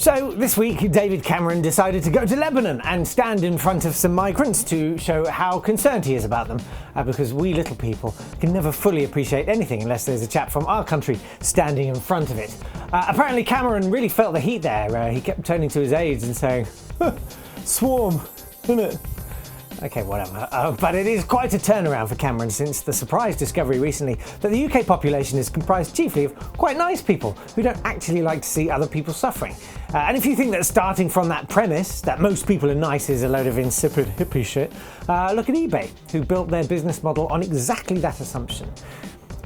So this week, David Cameron decided to go to Lebanon and stand in front of some migrants to show how concerned he is about them, because we little people can never fully appreciate anything unless there's a chap from our country standing in front of it. Apparently Cameron really felt the heat there. He kept turning to his aides and saying, "Swarm, isn't it?" Okay, whatever. But it is quite a turnaround for Cameron since the surprise discovery recently that the UK population is comprised chiefly of quite nice people who don't actually like to see other people suffering. And if you think that starting from that premise, that most people are nice, is a load of insipid hippie shit, look at eBay, who built their business model on exactly that assumption.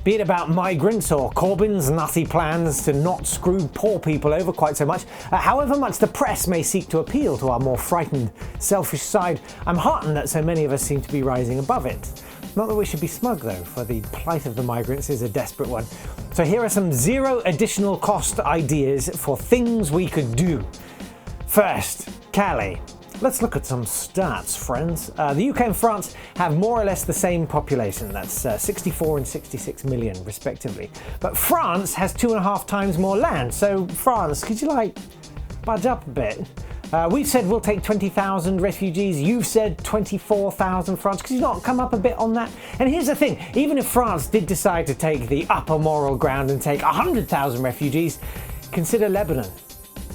Be it about migrants or Corbyn's nutty plans to not screw poor people over quite so much, however much the press may seek to appeal to our more frightened, selfish side, I'm heartened that so many of us seem to be rising above it. Not that we should be smug though, for the plight of the migrants is a desperate one. So here are some zero additional cost ideas for things we could do. First, Calais. Let's look at some stats, friends. The UK and France have more or less the same population. That's 64 and 66 million, respectively. But France has 2.5 times more land. So France, could you budge up a bit? We've said we'll take 20,000 refugees. You've said 24,000 France. Could you not come up a bit on that? And here's the thing, even if France did decide to take the upper moral ground and take 100,000 refugees, consider Lebanon.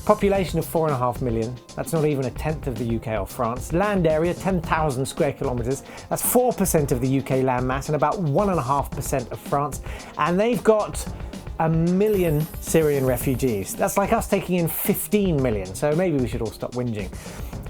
Population of 4.5 million, that's not even a tenth of the UK or France. Land area, 10,000 square kilometres, that's 4% of the UK land mass and about 1.5% of France. And they've got 1 million Syrian refugees. That's like us taking in 15 million, so maybe we should all stop whinging.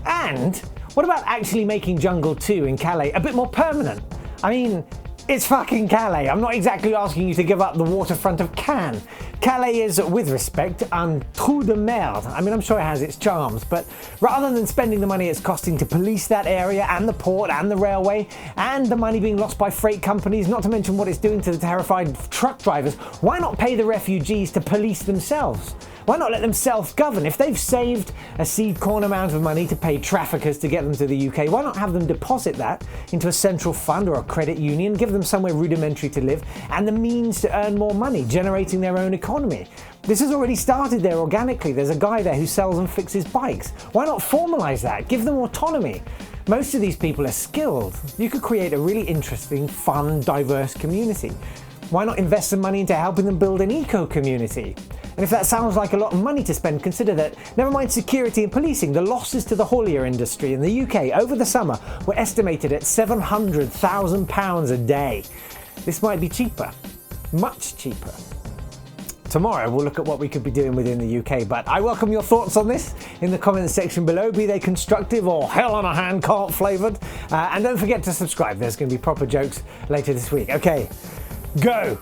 And what about actually making Jungle 2 in Calais a bit more permanent? I mean, it's fucking Calais. I'm not exactly asking you to give up the waterfront of Cannes. Calais is, with respect, un trou de merde. I mean, I'm sure it has its charms, but rather than spending the money it's costing to police that area and the port and the railway, and the money being lost by freight companies, not to mention what it's doing to the terrified truck drivers, why not pay the refugees to police themselves? Why not let them self-govern? If they've saved a seed corn amount of money to pay traffickers to get them to the UK, why not have them deposit that into a central fund or a credit union, give them somewhere rudimentary to live and the means to earn more money, generating their own economy? This has already started there organically. There's a guy there who sells and fixes bikes. Why not formalise that? Give them autonomy. Most of these people are skilled. You could create a really interesting, fun, diverse community. Why not invest some money into helping them build an eco-community? And if that sounds like a lot of money to spend, consider that, never mind security and policing, the losses to the haulier industry in the UK over the summer were estimated at £700,000 a day. This might be cheaper, much cheaper. Tomorrow we'll look at what we could be doing within the UK, but I welcome your thoughts on this in the comments section below, be they constructive or hell on a handcart flavoured. And don't forget to subscribe, there's going to be proper jokes later this week. Okay, go!